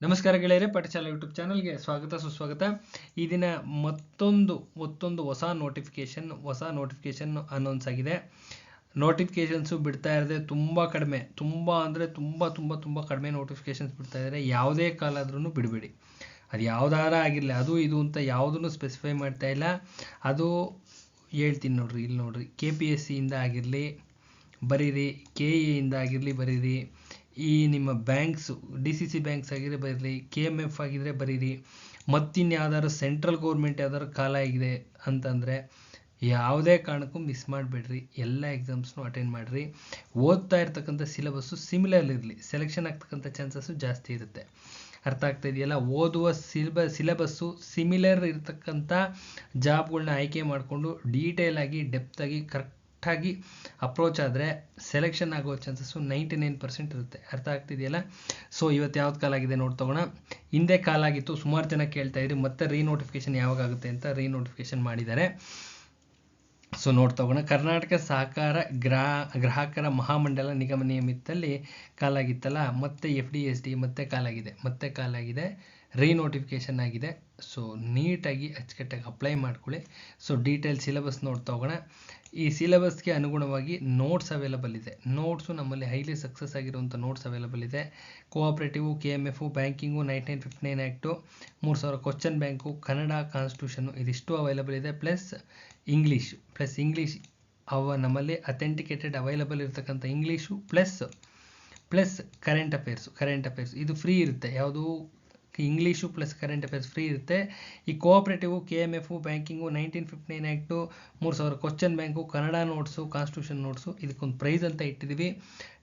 ನಮಸ್ಕಾರ ಗೆಳೆಯರೆ, ಪಾಠಶಾಲಾ ಯೂಟ್ಯೂಬ್ ಚಾನಲ್ಗೆ ಸ್ವಾಗತ ಸುಸ್ವಾಗತ. ಈ ದಿನ ಮತ್ತೊಂದು ಹೊಸ ನೋಟಿಫಿಕೇಶನ್ ಅನೌನ್ಸ್ ಆಗಿದೆ. ನೋಟಿಫಿಕೇಶನ್ಸು ಬಿಡ್ತಾ ಇರದೆ ತುಂಬ ಕಡಿಮೆ, ತುಂಬ ಅಂದರೆ ತುಂಬ ಕಡಿಮೆ ನೋಟಿಫಿಕೇಶನ್ಸ್ ಬಿಡ್ತಾ ಇದ್ದಾರೆ. ಯಾವುದೇ ಕಾಲ ಆದ್ರೂ ಬಿಡಬೇಡಿ, ಅದು ಯಾವುದಾರ ಆಗಿರಲಿ, ಅದು ಇದು ಅಂತ ಯಾವುದನ್ನು ಸ್ಪೆಸಿಫೈ ಮಾಡ್ತಾ ಇಲ್ಲ. ಅದು ಹೇಳ್ತೀನಿ ನೋಡ್ರಿ, ಇಲ್ಲಿ ನೋಡ್ರಿ, KPSC ಇಂದ ಆಗಿರಲಿ ಬರೀರಿ, KE ಇಂದ ಆಗಿರಲಿ ಬರೀರಿ, ಈ ನಿಮ್ಮ ಬ್ಯಾಂಕ್ಸು DCC ಬ್ಯಾಂಕ್ಸ್ ಆಗಿದ್ರೆ ಬರೀರಿ, KMF ಆಗಿದ್ರೆ ಬರೀರಿ, ಮತ್ತಿನ್ಯಾವ್ದಾದ್ರು ಸೆಂಟ್ರಲ್ ಗೌರ್ಮೆಂಟ್ ಯಾವ್ದಾದ್ರು ಕಾಲ ಆಗಿದೆ ಅಂತಂದರೆ ಯಾವುದೇ ಕಾರಣಕ್ಕೂ ಮಿಸ್ ಮಾಡಬೇಡ್ರಿ. ಎಲ್ಲ ಎಕ್ಸಾಮ್ಸ್ನು ಅಟೆಂಡ್ ಮಾಡಿರಿ. ಓದ್ತಾ ಇರ್ತಕ್ಕಂಥ ಸಿಲೆಬಸ್ಸು ಸಿಮಿಲರ್ ಇರಲಿ, ಸೆಲೆಕ್ಷನ್ ಆಗ್ತಕ್ಕಂಥ ಚಾನ್ಸಸ್ಸು ಜಾಸ್ತಿ ಇರುತ್ತೆ. ಅರ್ಥ ಆಗ್ತಾ ಇದೆಯಲ್ಲ? ಓದುವ ಸಿಲೆಬಸ್ಸು ಸಿಮಿಲರ್ ಇರತಕ್ಕಂಥ ಜಾಬ್ಗಳನ್ನ ಆಯ್ಕೆ ಮಾಡಿಕೊಂಡು ಡೀಟೇಲ್ ಆಗಿ ಡೆಪ್ತಾಗಿ ಕರೆಕ್ಟಾಗಿ ಅಪ್ರೋಚ್ ಆದರೆ ಸೆಲೆಕ್ಷನ್ ಆಗೋ ಚಾನ್ಸಸ್ಸು 99% ಇರುತ್ತೆ. ಅರ್ಥ ಆಗ್ತಿದೆಯಲ್ಲ? ಸೊ ಇವತ್ತು ಯಾವ್ದು ಕಾಲ್ ಆಗಿದೆ ನೋಡ್ತಗೋಣ. ಹಿಂದೆ ಕಾಲ್ ಆಗಿತ್ತು, ಸುಮಾರು ಜನ ಕೇಳ್ತಾ ಇದ್ರಿ ಮತ್ತೆ ರೀನೋಟಿಫಿಕೇಶನ್ ಯಾವಾಗ ಆಗುತ್ತೆ ಅಂತ. ರೀನೋಟಿಫಿಕೇಶನ್ ಮಾಡಿದ್ದಾರೆ. ಸೊ ನೋಡ್ತಗೋಣ. ಕರ್ನಾಟಕ ಸಹಕಾರ ಗ್ರಾಹಕರ ಮಹಾಮಂಡಲ ನಿಗಮ ನಿಯಮಿತದಲ್ಲಿ ಕಾಲಾಗಿತ್ತಲ್ಲ, ಮತ್ತೆ FD/SD ಮತ್ತೆ ಕಾಲಾಗಿದೆ, ರೀನೋಟಿಫಿಕೇಶನ್ ಆಗಿದೆ. ಸೊ ನೀಟಾಗಿ ಅಚ್ಚುಕಟ್ಟಾಗಿ ಅಪ್ಲೈ ಮಾಡ್ಕೊಳ್ಳಿ. ಸೊ ಡೀಟೇಲ್ ಸಿಲೆಬಸ್ ನೋಡ್ತಗೋಣ. ಈ ಸಿಲೆಬಸ್ಗೆ ಅನುಗುಣವಾಗಿ ನೋಟ್ಸ್ ಅವೈಲಬಲ್ ಇದೆ. ನೋಟ್ಸು ನಮ್ಮಲ್ಲಿ ಹೈಲಿ ಸಕ್ಸಸ್ ಆಗಿರುವಂಥ ನೋಟ್ಸ್ ಅವೈಲಬಲ್ ಇದೆ. Cooperative, KMF, banking, 1959 act, 3000 question bank, Kannada constitution, ಇದಿಷ್ಟು ಅವೈಲಬಲ್ ಇದೆ. ಪ್ಲಸ್ ಇಂಗ್ಲೀಷ್ ನಮ್ಮಲ್ಲಿ ಅಥೆಂಟಿಕೇಟೆಡ್ ಅವೈಲಬಲ್ ಇರತಕ್ಕಂಥ ಇಂಗ್ಲೀಷು ಪ್ಲಸ್ ಕರೆಂಟ್ ಅಫೇರ್ಸ್ ಇದು ಫ್ರೀ ಇರುತ್ತೆ. ಯಾವುದು? English plus current affairs free ಇರುತ್ತೆ. ಈ cooperative, KMF, banking, 1959 act, 3000 question bank, Kannada notes, constitution notes, ಇದಕ್ಕೊಂದು ಪ್ರೈಸ್ ಅಂತ ಇಟ್ಟಿದ್ದೀವಿ.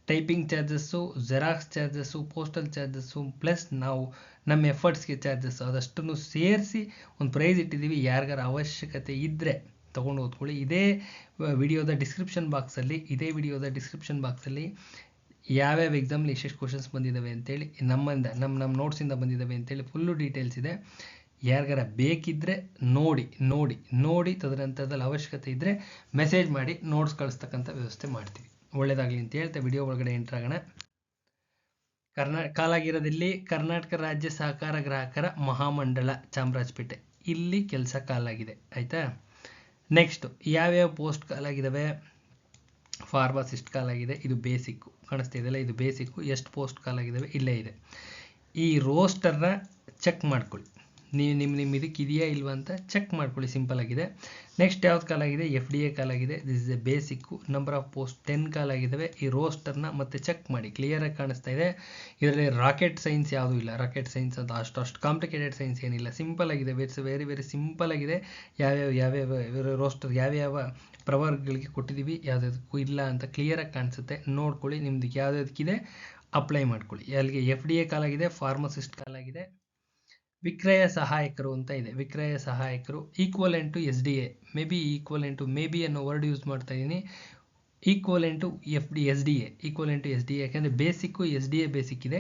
Typing charges, xerox charges, postal charges, plus ನಾವು ನಮ್ಮ ಎಫರ್ಟ್ಸ್ಗೆ ಚಾರ್ಜಸ್ಸು, ಅದಷ್ಟನ್ನು ಸೇರಿಸಿ ಒಂದು ಪ್ರೈಸ್ ಇಟ್ಟಿದ್ದೀವಿ. ಯಾರಿಗಾರ ಅವಶ್ಯಕತೆ ಇದ್ದರೆ ತೊಗೊಂಡು ಓದ್ಕೊಳ್ಳಿ. ಇದೇ ವಿಡಿಯೋದ ಡಿಸ್ಕ್ರಿಪ್ಷನ್ ಬಾಕ್ಸಲ್ಲಿ ಯಾವ್ಯಾವ ಎಕ್ಸಾಮ್ಲಿ ಎಷ್ಟೆಷ್ಟು ಕ್ವಶನ್ಸ್ ಬಂದಿದ್ದಾವೆ ಅಂತೇಳಿ, ನಮ್ಮ ನೋಟ್ಸಿಂದ ಬಂದಿದ್ದಾವೆ ಅಂತೇಳಿ ಫುಲ್ಲು ಡೀಟೇಲ್ಸ್ ಇದೆ. ಯಾರಿಗಾರ ಬೇಕಿದ್ದರೆ ನೋಡಿ ತದನಂತರದಲ್ಲಿ ಅವಶ್ಯಕತೆ ಇದ್ದರೆ ಮೆಸೇಜ್ ಮಾಡಿ ನೋಟ್ಸ್ ಕಳಿಸ್ತಕ್ಕಂಥ ವ್ಯವಸ್ಥೆ ಮಾಡ್ತೀವಿ. ಒಳ್ಳೆಯದಾಗಲಿ ಅಂತ ಹೇಳ್ತಾ ವಿಡಿಯೋ ಒಳಗಡೆ ಎಂಟರ್ ಆಗೋಣ. ಕಾಲಾಗಿರೋದಿಲ್ಲಿ ಕರ್ನಾಟಕ ರಾಜ್ಯ ಸಹಕಾರ ಗ್ರಾಹಕರ ಮಹಾಮಂಡಳ ಚಾಮರಾಜಪೇಟೆ, ಇಲ್ಲಿ ಕೆಲಸ ಕಾಲಾಗಿದೆ. ಆಯಿತಾ? ನೆಕ್ಸ್ಟ್ ಯಾವ್ಯಾವ ಪೋಸ್ಟ್ ಕಾಲಾಗಿದ್ದಾವೆ? ಫಾರ್ಮಸಿಸ್ಟ್ ಕಾಲಾಗಿದೆ, ಇದು ಬೇಸಿಕ್ಕು ಕಾಣಿಸ್ತಾ ಇದೆಯಲ್ಲ, ಇದು ಬೇಸಿಕ್ಕು. ಎಷ್ಟು ಪೋಸ್ಟ್ ಕಾಲಾಗಿದ್ದಾವೆ ಇಲ್ಲೇ ಇದೆ. ಈ ರೋಸ್ಟರ್ನ ಚೆಕ್ ಮಾಡ್ಕೊಳ್ಳಿ, ನೀವು ನಿಮ್ಮ ಇದಕ್ಕೆ ಇದೆಯಾ ಇಲ್ವಾ ಅಂತ ಚೆಕ್ ಮಾಡ್ಕೊಳ್ಳಿ, ಸಿಂಪಲ್ ಆಗಿದೆ. ನೆಕ್ಸ್ಟ್ ಯಾವ್ದು ಕಾಲಾಗಿದೆ? FDA ಕಾಲಾಗಿದೆ, this is a basic. Number of post 10 ಕಾಲಾಗಿದ್ದಾವೆ. ಈ ರೋಸ್ಟರ್ನ ಮತ್ತೆ ಚೆಕ್ ಮಾಡಿ, ಕ್ಲಿಯರಾಗಿ ಕಾಣಿಸ್ತಾ ಇದೆ. ಇದರಲ್ಲಿ ರಾಕೆಟ್ ಸೈನ್ಸ್ ಯಾವುದೂ ಇಲ್ಲ. ರಾಕೆಟ್ ಸೈನ್ಸ್ ಅಂತ ಅಷ್ಟು ಕಾಂಪ್ಲಿಕೇಟೆಡ್ ಸೈನ್ಸ್ ಏನಿಲ್ಲ, ಸಿಂಪಲ್ ಆಗಿದೆ. ಇಟ್ಸ್ ವೆರಿ ವೆರಿ ಸಿಂಪಲ್ ಆಗಿದೆ. ಯಾವ್ಯಾವ ರೋಸ್ಟರ್ ಯಾವ್ಯಾವ ಪ್ರವರ್ಗಗಳಿಗೆ ಕೊಟ್ಟಿದ್ದೀವಿ, ಯಾವುದಕ್ಕೂ ಇಲ್ಲ ಅಂತ ಕ್ಲಿಯರಾಗಿ ಕಾಣಿಸುತ್ತೆ. ನೋಡ್ಕೊಳ್ಳಿ, ನಿಮ್ದು ಯಾವುದಕ್ಕಿದೆ ಅಪ್ಲೈ ಮಾಡ್ಕೊಳ್ಳಿ. ಅಲ್ಲಿಗೆ FDA ಕಾಲಾಗಿದೆ, ಫಾರ್ಮಸಿಸ್ಟ್ ಕಾಲಾಗಿದೆ. ವಿಕ್ರಯ ಸಹಾಯಕರು ಅಂತ ಇದೆ. ವಿಕ್ರಯ ಸಹಾಯಕರು equivalent to SDA, maybe ಅನ್ನೋ ವರ್ಡ್ ಯೂಸ್ ಮಾಡ್ತಾ ಇದ್ದೀನಿ. ಈಕ್ವಲೆಂಟ್ ಟು SDA, ಯಾಕೆಂದರೆ ಬೇಸಿಕ್ಕು SDA ಬೇಸಿಕ್ ಇದೆ.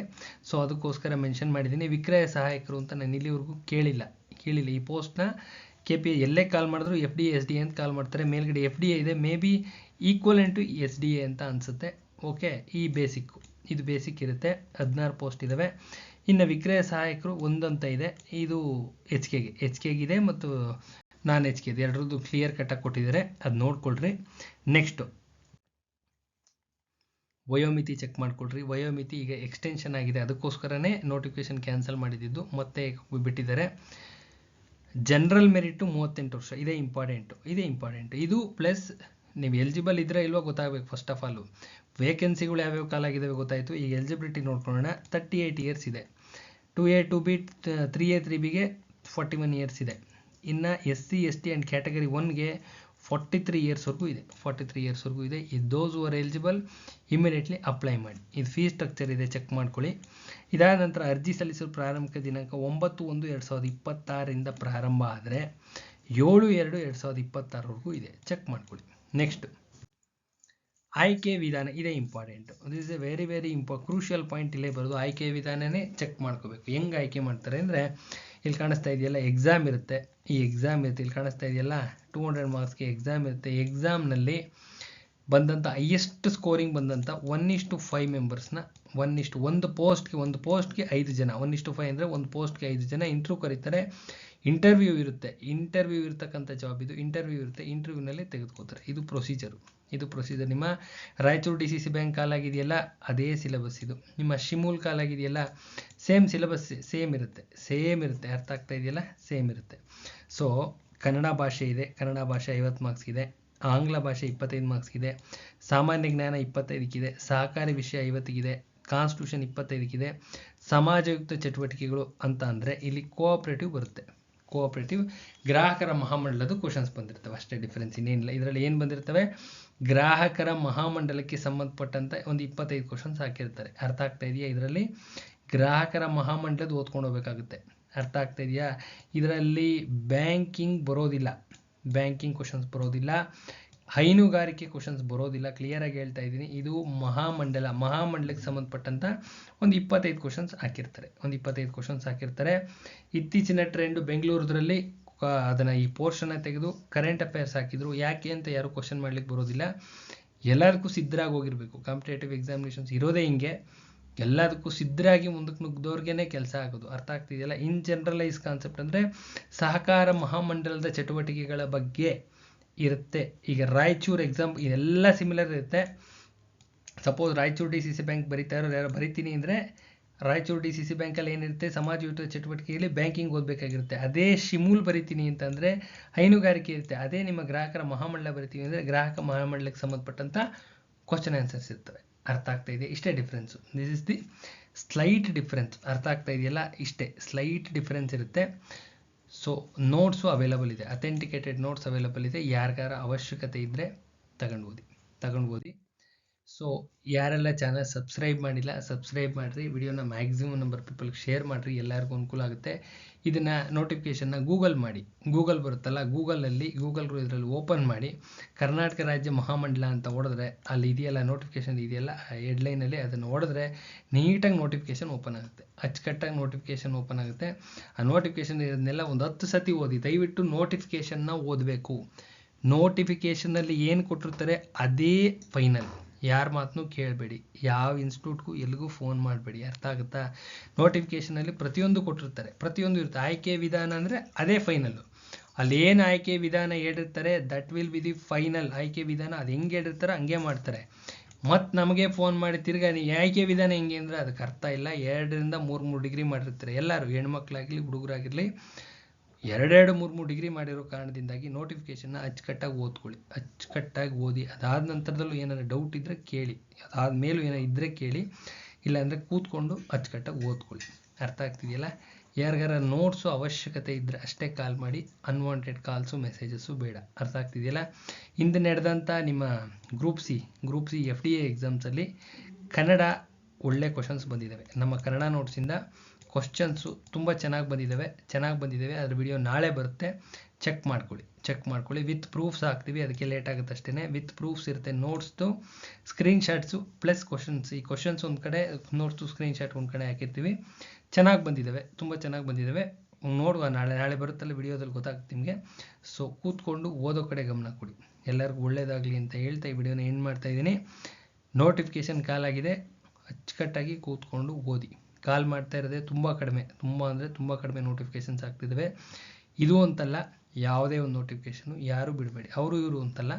ಸೊ ಅದಕ್ಕೋಸ್ಕರ ಮೆನ್ಷನ್ ಮಾಡಿದ್ದೀನಿ. ವಿಕ್ರಯ ಸಹಾಯಕರು ಅಂತ ನಾನು ಇಲ್ಲಿವರೆಗೂ ಕೇಳಿಲ್ಲ. ಈ ಪೋಸ್ಟ್ನ ಎಲ್ಲೇ ಕಾಲ್ ಮಾಡಿದ್ರು FDA SDA ಅಂತ ಕಾಲ್ ಮಾಡ್ತಾರೆ. ಮೇಲ್ಗಡೆ FDA ಇದೆ, maybe equivalent to SDA ಅಂತ ಅನಿಸುತ್ತೆ. ಓಕೆ, ಇದು ಬೇಸಿಕ್ ಇರುತ್ತೆ. 16 ಪೋಸ್ಟ್ ಇದ್ದಾವೆ. ಇನ್ನು ವಿಕ್ರಯ ಸಹಾಯಕರು ಒಂದಂತ ಇದೆ, ಇದು HK ಇದೆ ಮತ್ತು ನಾನ್ HK ಇದೆ, ಎರಡರದ್ದು ಕ್ಲಿಯರ್ ಕಟ್ಟಾಗಿ ಕೊಟ್ಟಿದ್ದಾರೆ, ಅದು ನೋಡ್ಕೊಳ್ರಿ. ನೆಕ್ಸ್ಟು ವಯೋಮಿತಿ ಚೆಕ್ ಮಾಡ್ಕೊಳ್ರಿ. ವಯೋಮಿತಿ ಈಗ ಎಕ್ಸ್ಟೆನ್ಷನ್ ಆಗಿದೆ, ಅದಕ್ಕೋಸ್ಕರನೇ ನೋಟಿಫಿಕೇಶನ್ ಕ್ಯಾನ್ಸಲ್ ಮಾಡಿದ್ದು, ಮತ್ತೆ ಬಿಟ್ಟಿದ್ದಾರೆ. ಜನರಲ್ ಮೆರಿಟು 38 ವರ್ಷ, ಇದೇ ಇಂಪಾರ್ಟೆಂಟು. ಇದು ಪ್ಲಸ್ ನೀವು ಎಲಿಜಿಬಲ್ ಇದ್ರೆ ಇಲ್ವೋ ಗೊತ್ತಾಗಬೇಕು. ಫಸ್ಟ್ ಆಫ್ ಆಲು ವೇಕೆನ್ಸಿಗಳು ಯಾವ್ಯಾವ ಕಾಲಾಗಿದ್ದಾವೆ ಗೊತ್ತಾಯಿತು. ಈಗ ಎಲಿಜಿಬಿಲಿಟಿ ನೋಡ್ಕೊಳ್ಳೋಣ. 38 ಇಯರ್ಸ್ ಇದೆ. 2A 2B 3A 3Bಗೆ 41 ಇಯರ್ಸ್ ಇದೆ. ಇನ್ನು SC ST ಆ್ಯಂಡ್ ಕ್ಯಾಟಗರಿ 1ಗೆ 43 ಇಯರ್ಸ್ವರೆಗೂ ಇದೆ. Those who are eligible immediately apply ಮಾಡಿ. ಇದು ಫೀಸ್ ಸ್ಟ್ರಕ್ಚರ್ ಇದೆ, ಚೆಕ್ ಮಾಡ್ಕೊಳ್ಳಿ. ಇದಾದ ನಂತರ ಅರ್ಜಿ ಸಲ್ಲಿಸಲು ಪ್ರಾರಂಭಿಕ ದಿನಾಂಕ 9/1/2026 ಪ್ರಾರಂಭ ಆದರೆ 7/2/2026 ಇದೆ, ಚೆಕ್ ಮಾಡ್ಕೊಳ್ಳಿ. ನೆಕ್ಸ್ಟ್ ಆಯ್ಕೆ ವಿಧಾನ, ಇದೇ important. This is A very very crucial point. ಇಲ್ಲೇ ಬರೋದು ಆಯ್ಕೆ ವಿಧಾನನೇ ಚೆಕ್ ಮಾಡ್ಕೋಬೇಕು. ಹೆಂಗೆ ಆಯ್ಕೆ ಮಾಡ್ತಾರೆ ಅಂದರೆ, ಇಲ್ಲಿ ಕಾಣಿಸ್ತಾ ಇದೆಯಲ್ಲ ಎಕ್ಸಾಮ್ ಇರುತ್ತೆ. ಇಲ್ಲಿ ಕಾಣಿಸ್ತಾ ಇದೆಯಲ್ಲ 200 ಮಾರ್ಕ್ಸ್ಗೆ ಎಕ್ಸಾಮ್ ಇರುತ್ತೆ. ಎಕ್ಸಾಮ್ನಲ್ಲಿ ಬಂದಂಥ ಹೈಯೆಸ್ಟ್ ಸ್ಕೋರಿಂಗ್ ಬಂದಂಥ 1:5 ಮೆಂಬರ್ಸ್ನ ಒಂದು ಪೋಸ್ಟ್ಗೆ 5 ಜನ 1:5 ಅಂದರೆ ಒಂದು ಪೋಸ್ಟ್ಗೆ 5 ಜನ ಇಂಟರ್ವ್ಯೂ ಕರೀತಾರೆ. ಇಂಟರ್ವ್ಯೂ ಇರ್ತಕ್ಕಂಥ ಜಾಬ್ ಇದು. ಇಂಟರ್ವ್ಯೂ ಇರುತ್ತೆ, ಇಂಟರ್ವ್ಯೂನಲ್ಲಿ ತೆಗೆದುಕೋತಾರೆ. ಇದು ಪ್ರೊಸೀಜರ್. ನಿಮ್ಮ ರಾಯಚೂರು DCC ಬ್ಯಾಂಕ್ ಕಾಲಾಗಿದೆಯಲ್ಲ, ಅದೇ ಸಿಲೆಬಸ್ ಇದು. ನಿಮ್ಮ ಶಿಮೂಲ್ ಕಾಲಾಗಿದೆಯಲ್ಲ, ಸೇಮ್ ಸಿಲೆಬಸ್, ಸೇಮ್ ಇರುತ್ತೆ. ಅರ್ಥ ಆಗ್ತಾ ಇದೆಯಲ್ಲ, ಸೇಮ್ ಇರುತ್ತೆ. ಸೊ ಕನ್ನಡ ಭಾಷೆ ಇದೆ, ಕನ್ನಡ ಭಾಷೆ 50 ಮಾರ್ಕ್ಸ್ಗಿದೆ. ಆಂಗ್ಲ ಭಾಷೆ 25 ಮಾರ್ಕ್ಸ್ಗಿದೆ. ಸಾಮಾನ್ಯ ಜ್ಞಾನ 25ಕ್ಕಿದೆ. ಸಹಕಾರಿ ವಿಷಯ 50ಕ್ಕಿದೆ. ಕಾನ್ಸ್ಟಿಟ್ಯೂಷನ್ 25ಕ್ಕಿದೆ. ಸಮಾಜಯುಕ್ತ ಚಟುವಟಿಕೆಗಳು ಅಂತ ಅಂದರೆ ಇಲ್ಲಿ ಕೋಆಪರೇಟಿವ್ ಬರುತ್ತೆ. ಗ್ರಾಹಕರ ಮಹಾಮಂಡಲದ ಕ್ವಶನ್ಸ್ ಬಂದಿರ್ತವೆ, ಅಷ್ಟೇ ಡಿಫ್ರೆನ್ಸ್, ಇನ್ನೇನಿಲ್ಲ. ಇದರಲ್ಲಿ ಏನು ಬಂದಿರ್ತವೆ, ಗ್ರಾಹಕರ ಮಹಾಮಂಡಲಕ್ಕೆ ಸಂಬಂಧಪಟ್ಟಂತ ಒಂದು 25 ಕ್ವಶನ್ಸ್ ಹಾಕಿರ್ತಾರೆ. ಅರ್ಥ ಆಗ್ತಾ ಇದೆಯಾ? ಇದರಲ್ಲಿ ಗ್ರಾಹಕರ ಮಹಾಮಂಡಲದ ಓದ್ಕೊಂಡು ಹೋಗ್ಬೇಕಾಗುತ್ತೆ. ಅರ್ಥ ಆಗ್ತಾ ಇದೆಯಾ? ಇದರಲ್ಲಿ ಬ್ಯಾಂಕಿಂಗ್ ಬರೋದಿಲ್ಲ, ಬ್ಯಾಂಕಿಂಗ್ ಕ್ವಶನ್ಸ್ ಬರೋದಿಲ್ಲ, ಹೈನುಗಾರಿಕೆ ಕ್ವಶನ್ಸ್ ಬರೋದಿಲ್ಲ. ಕ್ಲಿಯರಾಗಿ ಹೇಳ್ತಾ ಇದ್ದೀನಿ. ಇದು ಮಹಾಮಂಡಲಕ್ಕೆ ಸಂಬಂಧಪಟ್ಟಂತ ಒಂದು 25 ಕ್ವಶನ್ಸ್ ಹಾಕಿರ್ತಾರೆ. ಇತ್ತೀಚಿನ ಟ್ರೆಂಡ್ ಬೆಂಗಳೂರಲ್ಲಿ ಅದನ್ನು ಈ ಪೋರ್ಷನ್ನ ತೆಗೆದು ಕರೆಂಟ್ ಅಫೇರ್ಸ್ ಹಾಕಿದ್ರು. ಯಾಕೆ ಅಂತ ಯಾರು ಕ್ವಶನ್ ಮಾಡ್ಲಿಕ್ಕೆ ಬರೋದಿಲ್ಲ. ಎಲ್ಲದಕ್ಕೂ ಸಿದ್ಧರಾಗಿ ಹೋಗಿರಬೇಕು. ಕಾಂಪಿಟೇಟಿವ್ ಎಕ್ಸಾಮಿನೇಷನ್ಸ್ ಇರೋದೇ ಹಿಂಗೆ, ಎಲ್ಲದಕ್ಕೂ ಸಿದ್ಧರಾಗಿ ಮುಂದಕ್ಕೆ ನುಗ್ಗಿದವ್ರಿಗೇನೆ ಕೆಲಸ ಆಗೋದು. ಅರ್ಥ ಆಗ್ತಿದೆಯಲ್ಲ? ಇನ್ ಜನರಲೈಸ್ ಕಾನ್ಸೆಪ್ಟ್ ಅಂದರೆ ಸಹಕಾರ ಮಹಾಮಂಡಲದ ಚಟುವಟಿಕೆಗಳ ಬಗ್ಗೆ ಇರುತ್ತೆ. ಈಗ ರಾಯಚೂರು ಎಕ್ಸಾಮ್ ಇದೆಲ್ಲ ಸಿಮಿಲರ್ ಇರುತ್ತೆ. ಸಪೋಸ್ ರಾಯಚೂರು DCC ಬ್ಯಾಂಕ್ ಬರಿತೀನಿ ಅಂದರೆ ರಾಯಚೂರು DCC ಬ್ಯಾಂಕಲ್ಲಿ ಏನಿರುತ್ತೆ, ಸಮಾಜಯುತ ಚಟುವಟಿಕೆಯಲ್ಲಿ ಬ್ಯಾಂಕಿಂಗ್ ಓದಬೇಕಾಗಿರುತ್ತೆ. ಅದೇ ಶಿಮೂಲ್ ಬರಿತೀನಿ ಅಂತಂದರೆ ಹೈನುಗಾರಿಕೆ ಇರುತ್ತೆ. ಅದೇ ನಿಮ್ಮ ಗ್ರಾಹಕರ ಮಹಾಮಂಡಲ ಬರಿತೀವಿ ಅಂದರೆ ಗ್ರಾಹಕ ಮಹಾಮಂಡಲಕ್ಕೆ ಸಂಬಂಧಪಟ್ಟಂಥ ಕ್ವಶನ್ ಆನ್ಸರ್ಸ್ ಇರ್ತವೆ. ಅರ್ಥ ಆಗ್ತಾ ಇದೆ? ಇಷ್ಟೇ difference. This is the slight difference. ಅರ್ಥ ಆಗ್ತಾ ಇದೆಯಲ್ಲ? ಇಷ್ಟೇ ಸ್ಲೈಟ್ ಡಿಫ್ರೆನ್ಸ್ ಇರುತ್ತೆ. ಸೊ ನೋಟ್ಸು ಅವೈಲಬಲ್ ಇದೆ, ಅಥೆಂಟಿಕೇಟೆಡ್ ನೋಟ್ಸ್ ಅವೈಲಬಲ್ ಇದೆ. ಯಾರಿಗಾರ ಅವಶ್ಯಕತೆ ಇದ್ದರೆ ತಗೊಂಡು ಓದಿ. ಸೊ ಯಾರೆಲ್ಲ ಚಾನಲ್ ಸಬ್ಸ್ಕ್ರೈಬ್ ಮಾಡಿಲ್ಲ, ಸಬ್ಸ್ಕ್ರೈಬ್ ಮಾಡಿರಿ. ವಿಡಿಯೋನ ಮ್ಯಾಕ್ಸಿಮಮ್ ನಂಬರ್ ಪೀಪಲ್ಗೆ ಶೇರ್ ಮಾಡಿರಿ, ಎಲ್ಲರಿಗೂ ಅನುಕೂಲ ಆಗುತ್ತೆ. ಇದನ್ನು ನೋಟಿಫಿಕೇಷನ್ನ ಗೂಗಲ್ ಬರುತ್ತಲ್ಲ, ಗೂಗಲಲ್ಲಿ ಇದರಲ್ಲಿ ಓಪನ್ ಮಾಡಿ ಕರ್ನಾಟಕ ರಾಜ್ಯ ಮಹಾಮಂಡಲ ಅಂತ ಹೊಡೆದ್ರೆ ಅಲ್ಲಿ ಇದೆಯಲ್ಲ, ನೋಟಿಫಿಕೇಷನ್ ಇದೆಯಲ್ಲ ಹೆಡ್ಲೈನಲ್ಲಿ, ಅದನ್ನು ಹೊಡೆದ್ರೆ ನೀಟಾಗಿ ನೋಟಿಫಿಕೇಷನ್ ಓಪನ್ ಆಗುತ್ತೆ. ಅಚ್ಚುಕಟ್ಟಾಗಿ ನೋಟಿಫಿಕೇಷನ್ ಓಪನ್ ಆಗುತ್ತೆ. ಆ ನೋಟಿಫಿಕೇಷನ್ ಇದನ್ನೆಲ್ಲ ಒಂದು 10 ಸತಿ ಓದಿ. ದಯವಿಟ್ಟು ನೋಟಿಫಿಕೇಷನ್ನ ಓದಬೇಕು. ನೋಟಿಫಿಕೇಷನಲ್ಲಿ ಏನು ಕೊಟ್ಟಿರ್ತಾರೆ ಅದೇ ಫೈನಲ್. ಯಾರ ಮಾತನ್ನು ಕೇಳಬೇಡಿ, ಯಾವ ಇನ್ಸ್ಟಿಟ್ಯೂಟ್ಗೂ ಎಲ್ಲಿಗೂ ಫೋನ್ ಮಾಡಬೇಡಿ. ಅರ್ಥ ಆಗುತ್ತಾ? ನೋಟಿಫಿಕೇಷನಲ್ಲಿ ಪ್ರತಿಯೊಂದು ಕೊಟ್ಟಿರ್ತಾರೆ, ಪ್ರತಿಯೊಂದು ಇರುತ್ತೆ. ಆಯ್ಕೆ ವಿಧಾನ ಅಂದರೆ ಅದೇ ಫೈನಲ್ಲು. ಅಲ್ಲಿ ಏನು ಆಯ್ಕೆ ವಿಧಾನ ಹೇಳಿರ್ತಾರೆ that will be the final. ಆಯ್ಕೆ ವಿಧಾನ ಅದು ಹೆಂಗೆ ಹೇಳಿರ್ತಾರೆ ಹಂಗೆ ಮಾಡ್ತಾರೆ. ಮತ್ತು ನಮಗೆ ಫೋನ್ ಮಾಡಿ ತಿರ್ಗಾ ಆಯ್ಕೆ ವಿಧಾನ ಹೆಂಗೆ ಅಂದರೆ ಅದಕ್ಕೆ ಅರ್ಥ ಇಲ್ಲ. 2 ರಿಂದ 3 ಡಿಗ್ರಿ ಮಾಡಿರ್ತಾರೆ ಎಲ್ಲರೂ, ಹೆಣ್ಮಕ್ಳಾಗಲಿ ಹುಡುಗರಾಗಿರಲಿ. 2-3 ಡಿಗ್ರಿ ಮಾಡಿರೋ ಕಾರಣದಿಂದಾಗಿ ನೋಟಿಫಿಕೇಷನ್ನ ಅಚ್ಚುಕಟ್ಟಾಗಿ ಓದಿ. ಅದಾದ ನಂತರದಲ್ಲೂ ಏನಾದ್ರು ಡೌಟ್ ಇದ್ದರೆ ಕೇಳಿ, ಅದಾದಮೇಲೂ ಏನಾದ್ರು ಇದ್ದರೆ ಕೇಳಿ, ಇಲ್ಲಾಂದರೆ ಕೂತ್ಕೊಂಡು ಅಚ್ಚುಕಟ್ಟಾಗಿ ಓದ್ಕೊಳ್ಳಿ. ಅರ್ಥ ಆಗ್ತಿದೆಯಲ್ಲ? ಯಾರಿಗಾರ ನೋಟ್ಸು ಅವಶ್ಯಕತೆ ಇದ್ದರೆ ಅಷ್ಟೇ ಕಾಲ್ ಮಾಡಿ, ಅನ್ವಾಂಟೆಡ್ ಕಾಲ್ಸು ಮೆಸೇಜಸ್ಸು ಬೇಡ. ಅರ್ಥ ಆಗ್ತಿದೆಯಲ್ಲ? ಇಂದು ನಡೆದಂಥ ನಿಮ್ಮ ಗ್ರೂಪ್ ಸಿ FDA ಎಕ್ಸಾಮ್ಸಲ್ಲಿ ಕನ್ನಡ ಒಳ್ಳೆ ಕ್ವಶನ್ಸ್ ಬಂದಿದ್ದಾವೆ. ನಮ್ಮ ಕನ್ನಡ ನೋಟ್ಸಿಂದ ಕ್ವಶನ್ಸು ತುಂಬ ಚೆನ್ನಾಗಿ ಬಂದಿದ್ದಾವೆ. ಅದ್ರ ವಿಡಿಯೋ ನಾಳೆ ಬರುತ್ತೆ, ಚೆಕ್ ಮಾಡ್ಕೊಳ್ಳಿ. ವಿತ್ ಪ್ರೂಫ್ಸ್ ಹಾಕ್ತೀವಿ, ಅದಕ್ಕೆ ಲೇಟ್ ಆಗುತ್ತೆ ಅಷ್ಟೇ. ವಿತ್ ಪ್ರೂಫ್ಸ್ ಇರುತ್ತೆ, ನೋಟ್ಸ್ದು ಸ್ಕ್ರೀನ್ಶಾಟ್ಸು ಪ್ಲಸ್ ಕ್ವಶನ್ಸ್. ಈ ಕ್ವಶನ್ಸ್ ಒಂದು ಕಡೆ, ನೋಟ್ಸು ಸ್ಕ್ರೀನ್ಶಾಟ್ ಒಂದು ಕಡೆ ಹಾಕಿರ್ತೀವಿ. ತುಂಬ ಚೆನ್ನಾಗಿ ಬಂದಿದ್ದಾವೆ. ನೋಡುವ, ನಾಳೆ ಬರುತ್ತಲ್ಲ ವಿಡಿಯೋದಲ್ಲಿ ಗೊತ್ತಾಗುತ್ತೆ ನಿಮಗೆ. ಸೊ ಕೂತ್ಕೊಂಡು ಓದೋ ಕಡೆ ಗಮನ ಕೊಡಿ. ಎಲ್ಲರಿಗೂ ಒಳ್ಳೆಯದಾಗಲಿ ಅಂತ ಹೇಳ್ತಾ ಈ ವಿಡಿಯೋನ ಎಂಡ್ ಮಾಡ್ತಾ ಇದ್ದೀನಿ. ನೋಟಿಫಿಕೇಷನ್ ಕಾಲಾಗಿದೆ, ಅಚ್ಚುಕಟ್ಟಾಗಿ ಕೂತ್ಕೊಂಡು ಓದಿ. ಕಾಲ್ ಮಾಡ್ತಾ ಇರೋದೇ ತುಂಬ ಕಡಿಮೆ ನೋಟಿಫಿಕೇಷನ್ಸ್ ಆಗ್ತಿದ್ದಾವೆ. ಇದು ಅಂತಲ್ಲ, ಯಾವುದೇ ಒಂದು ನೋಟಿಫಿಕೇಷನು ಯಾರೂ ಬಿಡಬೇಡಿ. ಅವರು ಇವರು ಅಂತಲ್ಲ,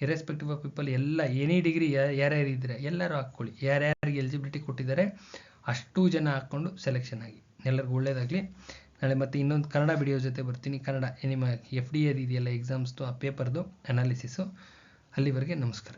ಇರೆಸ್ಪೆಕ್ಟಿವ್ ಆಫ್ ಪೀಪಲ್ ಎಲ್ಲ ಎನಿ ಡಿಗ್ರಿ ಯಾರ್ಯಾರು ಇದ್ದರೆ ಎಲ್ಲರೂ ಹಾಕ್ಕೊಳ್ಳಿ. ಯಾರ್ಯಾರಿಗೆ ಎಲಿಜಿಬಿಲಿಟಿ ಕೊಟ್ಟಿದ್ದಾರೆ ಅಷ್ಟು ಜನ ಹಾಕ್ಕೊಂಡು ಸೆಲೆಕ್ಷನ್ ಆಗಿ. ಎಲ್ಲರಿಗೂ ಒಳ್ಳೆಯದಾಗಲಿ. ನಾಳೆ ಮತ್ತೆ ಇನ್ನೊಂದು ಕನ್ನಡ ವಿಡಿಯೋ ಜೊತೆ ಬರ್ತೀನಿ. ಕನ್ನಡ ನಿಮ್ಮ FDA ಇದೆಯಲ್ಲ ಎಕ್ಸಾಮ್ಸ್ದು, ಆ ಪೇಪರ್ದು ಅನಾಲಿಸಿಸು. ಅಲ್ಲಿವರೆಗೆ ನಮಸ್ಕಾರ.